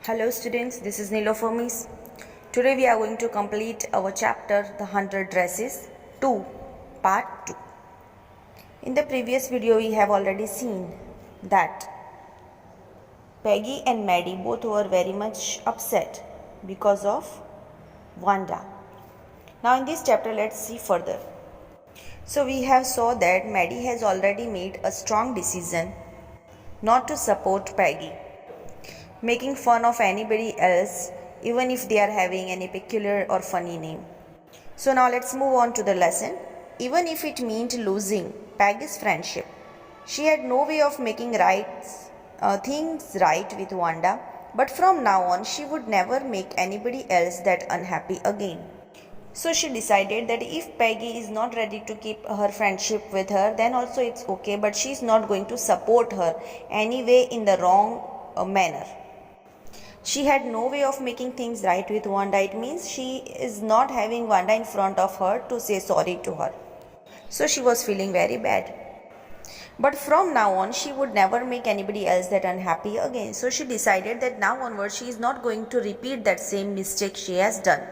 Hello students, this is Nilofermis. Today we are going to complete our chapter The 100 Dresses 2, Part 2. In the previous video we have already seen that Peggy and Maddie both were very much upset because of Wanda. Now in this chapter let's see further. So we have saw that Maddie has already made a strong decision not to support Peggy, making fun of anybody else even if they are having any peculiar or funny name. So now let's move on to the lesson. Even if it meant losing Peggy's friendship, she had no way of making things right with Wanda, but from now on she would never make anybody else that unhappy again. So she decided that if Peggy is not ready to keep her friendship with her, then also it's okay, but she is not going to support her anyway in the wrong manner. She had no way of making things right with Wanda. It means she is not having Wanda in front of her to say sorry to her. So she was feeling very bad. But from now on, she would never make anybody else that unhappy again. So she decided that now onwards, she is not going to repeat that same mistake she has done.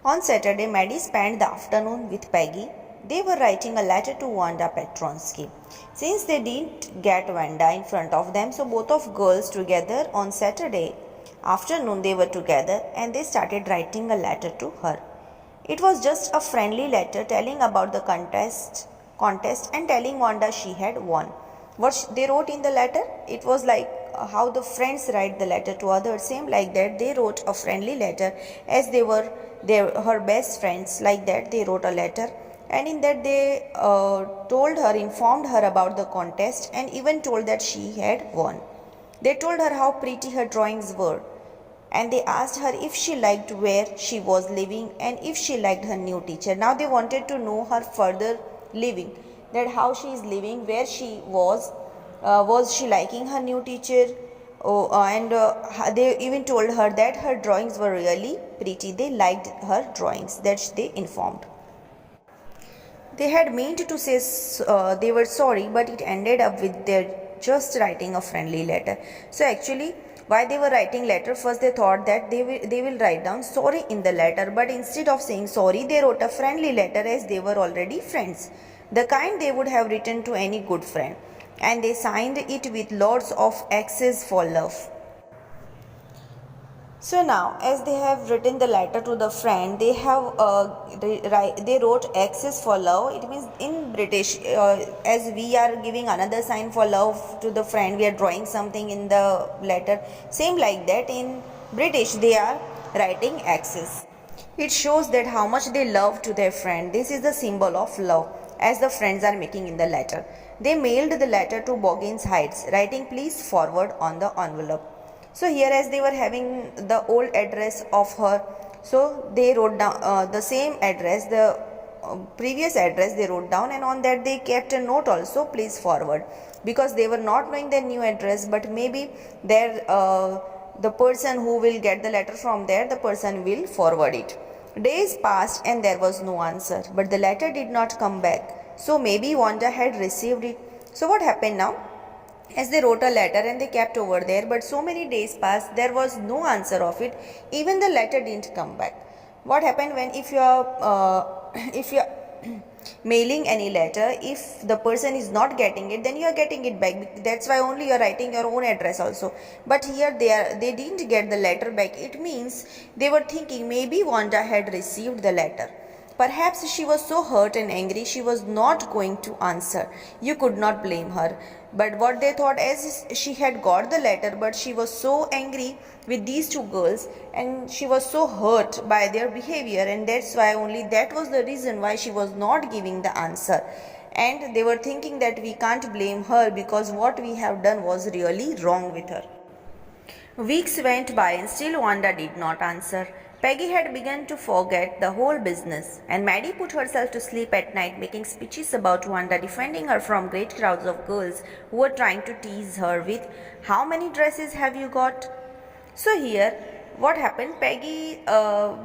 On Saturday, Maddie spent the afternoon with Peggy. They were writing a letter to Wanda Petronsky. Since they didn't get Wanda in front of them, so both of girls together on Saturday afternoon they were together and they started writing a letter to her. It was just a friendly letter telling about the contest and telling Wanda she had won. What they wrote in the letter, it was like how the friends write the letter to others, same like that they wrote a friendly letter as they were her best friends. Like that they wrote a letter, and in that they informed her about the contest and even told that she had won. They told her how pretty her drawings were, and they asked her if she liked where she was living and if she liked her new teacher. Now they wanted to know her further living, that how she is living, where she was she liking her new teacher. They even told her that her drawings were really pretty. They liked her drawings, that they informed. They had meant to say they were sorry, but it ended up with their just writing a friendly letter. So actually, why they were writing letter, first they thought that they will write down sorry in the letter, but instead of saying sorry, they wrote a friendly letter as they were already friends, the kind they would have written to any good friend, and they signed it with lots of X's for love. So now, as they have written the letter to the friend, they wrote X's for love. It means in British, as we are giving another sign for love to the friend, we are drawing something in the letter. Same like that in British, they are writing X's. It shows that how much they love to their friend. This is the symbol of love, as the friends are making in the letter. They mailed the letter to Boggins Heights, writing please forward on the envelope. So here, as they were having the old address of her, so they wrote down the same address, the previous address they wrote down, and on that they kept a note also, please forward, because they were not knowing their new address, but maybe the person who will get the letter from there, the person will forward it. Days passed and there was no answer, but the letter did not come back. So maybe Wanda had received it. So what happened now? As they wrote a letter and they kept over there, but so many days passed, there was no answer of it. Even the letter didn't come back. What happened when if you are mailing any letter, if the person is not getting it, then you are getting it back. That's why only you are writing your own address also. But here they didn't get the letter back. It means they were thinking maybe Wanda had received the letter. Perhaps she was so hurt and angry she was not going to answer. You could not blame her. But what they thought, as she had got the letter, but she was so angry with these two girls and she was so hurt by their behavior, and that's why only that was the reason why she was not giving the answer. And they were thinking that we can't blame her because what we have done was really wrong with her. Weeks went by and still Wanda did not answer. Peggy had begun to forget the whole business, and Maddie put herself to sleep at night making speeches about Wanda, defending her from great crowds of girls who were trying to tease her with, "How many dresses have you got?" So here, what happened? Peggy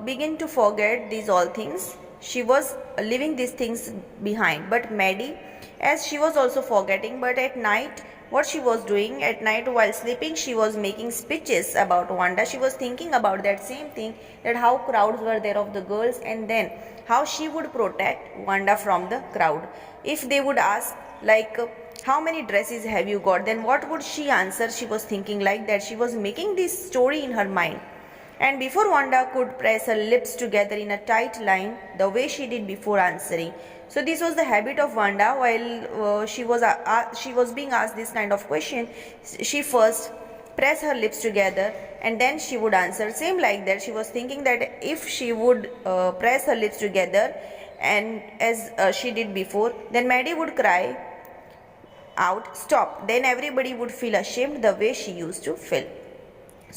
began to forget these all things. She was leaving these things behind, but Maddie, as she was also forgetting, but at night what she was doing at night while sleeping. She was making speeches about Wanda. She was thinking about that same thing, that how crowds were there of the girls, and then how she would protect Wanda from the crowd. If they would ask like, how many dresses have you got, then what would she answer? She was thinking like that. She was making this story in her mind. And before Wanda could press her lips together in a tight line, the way she did before answering. So this was the habit of Wanda while she was being asked this kind of question. She first press her lips together and then she would answer. Same like that. She was thinking that if she would press her lips together and as she did before, then Maddie would cry out, "Stop." Then everybody would feel ashamed the way she used to feel.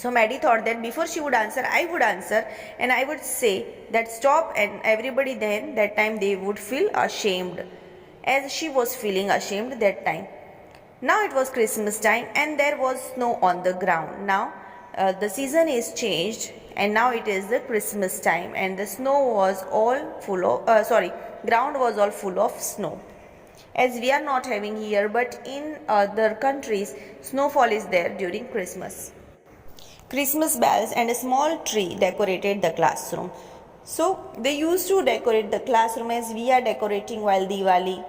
So Maddie thought that before she would answer, I would answer and I would say that stop, and everybody then that time they would feel ashamed as she was feeling ashamed that time. Now it was Christmas time and there was snow on the ground. Now the season is changed and now it is the Christmas time and the snow was all full of, ground was all full of snow. As we are not having here, but in other countries, snowfall is there during Christmas. Christmas bells and a small tree decorated the classroom. So they used to decorate the classroom as we are decorating while Diwali,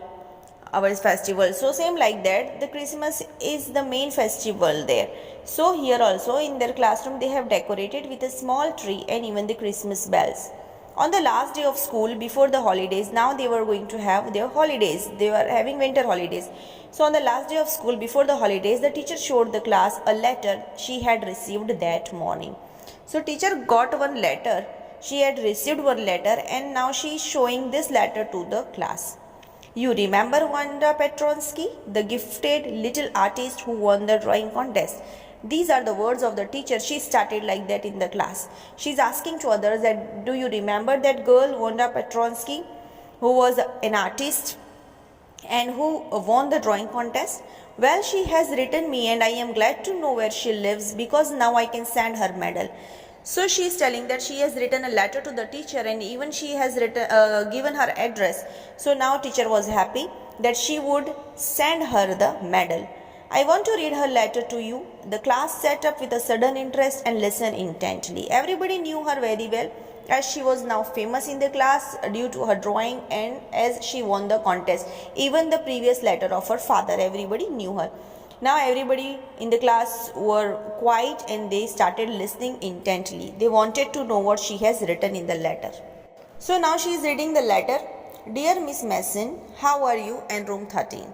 our festival. So same like that, the Christmas is the main festival there. So here also in their classroom they have decorated with a small tree and even the Christmas bells. On the last day of school before the holidays, now they were going to have their holidays. They were having winter holidays. So on the last day of school before the holidays, the teacher showed the class a letter she had received that morning. So teacher got one letter. She had received one letter and now she is showing this letter to the class. You remember Wanda Petronsky, the gifted little artist who won the drawing contest? These are the words of the teacher. She started like that in the class. She's asking to others that, do you remember that girl Wanda Petronsky who was an artist and who won the drawing contest? Well, she has written me and I am glad to know where she lives because now I can send her medal. So she is telling that she has written a letter to the teacher and even she has given her address. So now teacher was happy that she would send her the medal. I want to read her letter to you. The class sat up with a sudden interest and listened intently. Everybody knew her very well as she was now famous in the class due to her drawing and as she won the contest. Even the previous letter of her father, everybody knew her. Now everybody in the class were quiet and they started listening intently. They wanted to know what she has written in the letter. So now she is reading the letter. Dear Miss Mason, how are you? And room 13.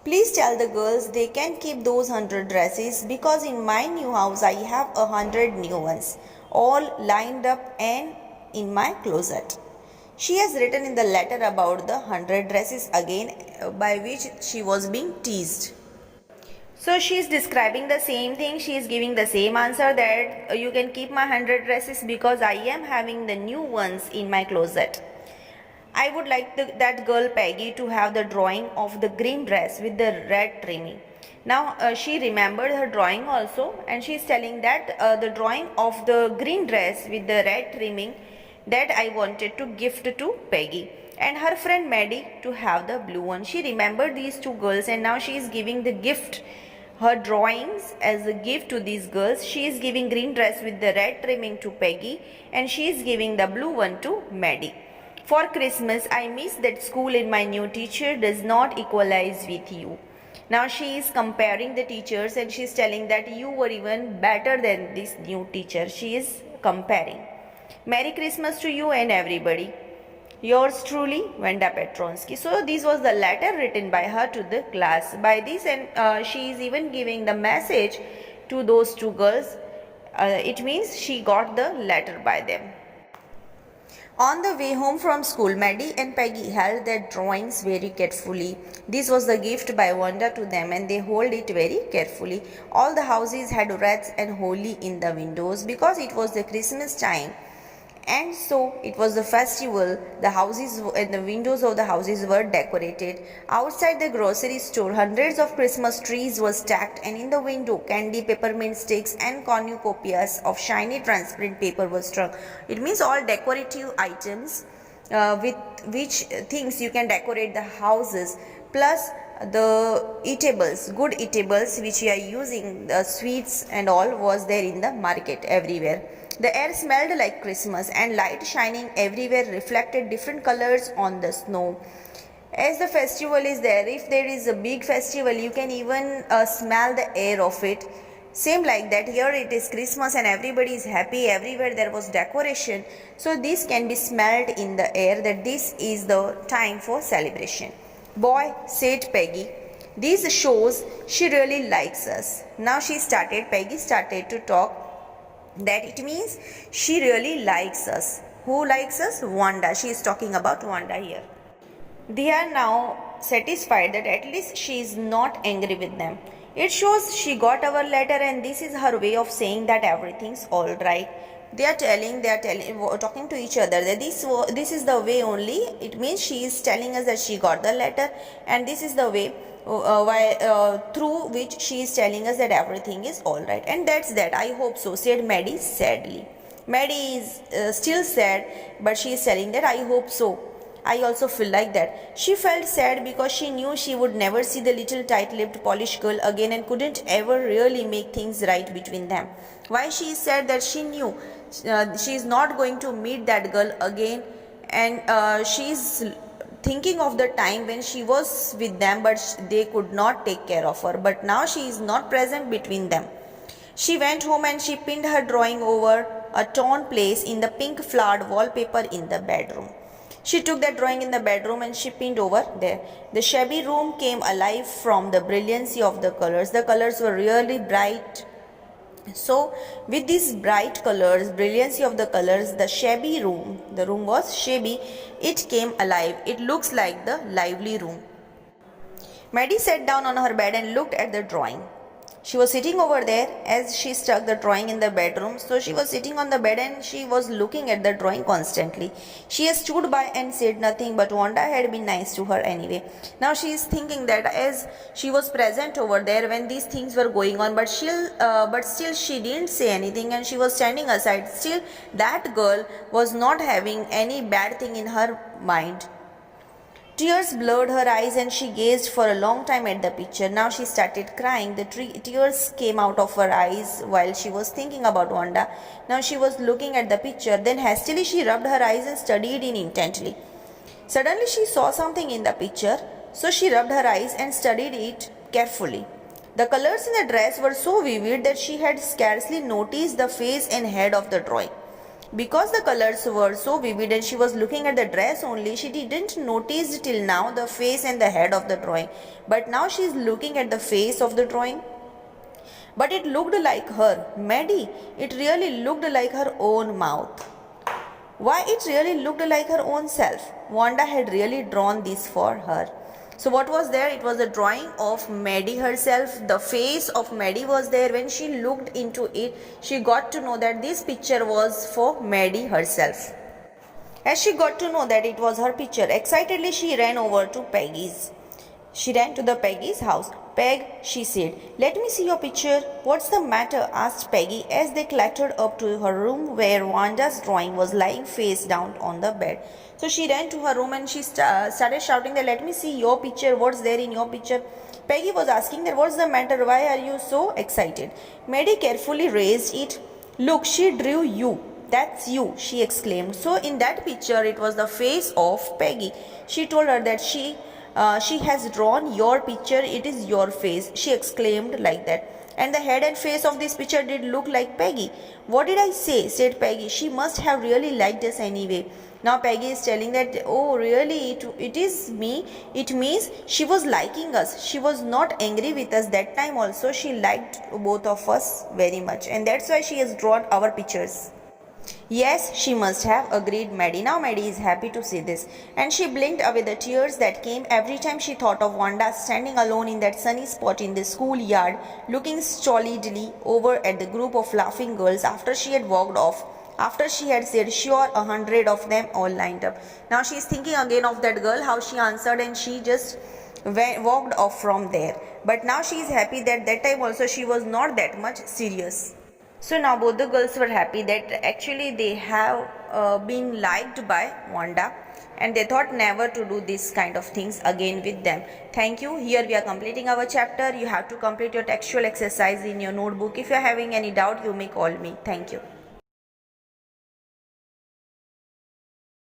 Please tell the girls they can keep those 100 dresses because in my new house I have 100 new ones, all lined up and in my closet. She has written in the letter about the 100 dresses again, by which she was being teased. So she is describing the same thing. She is giving the same answer that you can keep my 100 dresses because I am having the new ones in my closet. I would like that girl Peggy to have the drawing of the green dress with the red trimming. Now she remembered her drawing also and she is telling that the drawing of the green dress with the red trimming that I wanted to gift to Peggy and her friend Maddie to have the blue one. She remembered these two girls and now she is giving the gift, her drawings as a gift to these girls. She is giving green dress with the red trimming to Peggy and she is giving the blue one to Maddie. For Christmas, I miss that school and my new teacher does not equalize with you. Now she is comparing the teachers and she is telling that you were even better than this new teacher. She is comparing. Merry Christmas to you and everybody. Yours truly, Wanda Petronsky. So this was the letter written by her to the class. By this, and she is even giving the message to those two girls. It means she got the letter by them. On the way home from school, Maddie and Peggy held their drawings very carefully. This was the gift by Wanda to them and they hold it very carefully. All the houses had wreaths and holly in the windows because it was the Christmas time. And so it was the festival. The houses and the windows of the houses were decorated. Outside the grocery store, hundreds of Christmas trees were stacked and in the window, candy, peppermint sticks and cornucopias of shiny transparent paper were strung. It means all decorative items with which things you can decorate the houses. Plus the eatables, good eatables which we are using, the sweets and all was there in the market everywhere. The air smelled like Christmas and light shining everywhere reflected different colors on the snow. As the festival is there, if there is a big festival, you can even smell the air of it. Same like that, here it is Christmas and everybody is happy, everywhere there was decoration. So this can be smelled in the air that this is the time for celebration. Boy, said Peggy, this shows she really likes us. Now Peggy started to talk that it means she really likes us. Who likes us? Wanda. She is talking about Wanda here. They are now satisfied that at least she is not angry with them. It shows she got our letter and this is her way of saying that everything's alright. They are talking to each other that this is the way only. It means she is telling us that she got the letter and this is the way through which she is telling us that everything is alright. And that's that. I hope so, said Maddie sadly. Maddie is still sad, but she is telling that I hope so. I also feel like that. She felt sad because she knew she would never see the little tight-lipped polished girl again and couldn't ever really make things right between them. Why she said that she knew she is not going to meet that girl again, and she is thinking of the time when she was with them but they could not take care of her. But now she is not present between them. She went home and she pinned her drawing over a torn place in the pink flowered wallpaper in the bedroom. She took that drawing in the bedroom and she pinned over there. The shabby room came alive from the brilliancy of the colors. The colors were really bright. So, with these bright colors, brilliancy of the colors, the room was shabby, it came alive. It looks like the lively room. Maddie sat down on her bed and looked at the drawing. She was sitting over there as she stuck the drawing in the bedroom. So she was sitting on the bed and she was looking at the drawing constantly. She has stood by and said nothing, but Wanda had been nice to her anyway. Now she is thinking that as she was present over there when these things were going on, but still she didn't say anything and she was standing aside. Still that girl was not having any bad thing in her mind. Tears blurred her eyes and she gazed for a long time at the picture. Now she started crying. The tears came out of her eyes while she was thinking about Wanda. Now she was looking at the picture. Then hastily she rubbed her eyes and studied it intently. Suddenly she saw something in the picture. So she rubbed her eyes and studied it carefully. The colors in the dress were so vivid that she had scarcely noticed the face and head of the drawing. Because the colors were so vivid and she was looking at the dress only, she didn't notice till now the face and the head of the drawing. But now she is looking at the face of the drawing. But it looked like her. Maddie, it really looked like her own mouth. Why, it really looked like her own self. Wanda had really drawn this for her. So what was there? It was a drawing of Maddie herself. The face of Maddie was there. When she looked into it, she got to know that this picture was for Maddie herself. As she got to know that it was her picture, excitedly she ran over to Peggy's. She ran to the Peggy's house. Peg, she said, let me see your picture. What's the matter? Asked Peggy as they clattered up to her room where Wanda's drawing was lying face down on the bed. So she ran to her room and she started shouting that, let me see your picture. What's there in your picture? Peggy was asking that, what's the matter? Why are you so excited? Maddie carefully raised it. Look, she drew you. That's you, she exclaimed. So in that picture, it was the face of Peggy. She told her that she has drawn your picture, it is your face, she exclaimed like that. And the head and face of this picture did look like Peggy. What did I say? Said Peggy. She must have really liked us anyway. Now Peggy is telling that, oh really, it is me. It means she was liking us. She was not angry with us that time also. She liked both of us very much. And that's why she has drawn our pictures. Yes, she must have, agreed Maddie. Now Maddie is happy to see this. And she blinked away the tears that came every time she thought of Wanda standing alone in that sunny spot in the schoolyard, looking stolidly over at the group of laughing girls after she had walked off. After she had said, sure, 100 of them all lined up. Now she is thinking again of that girl, how she answered and she just walked off from there. But now she is happy that time also she was not that much serious. So now both the girls were happy that actually they have been liked by Wanda. and they thought never to do this kind of things again with them. Thank you. Here we are completing our chapter. You have to complete your textual exercise in your notebook. If you are having any doubt, you may call me. Thank you.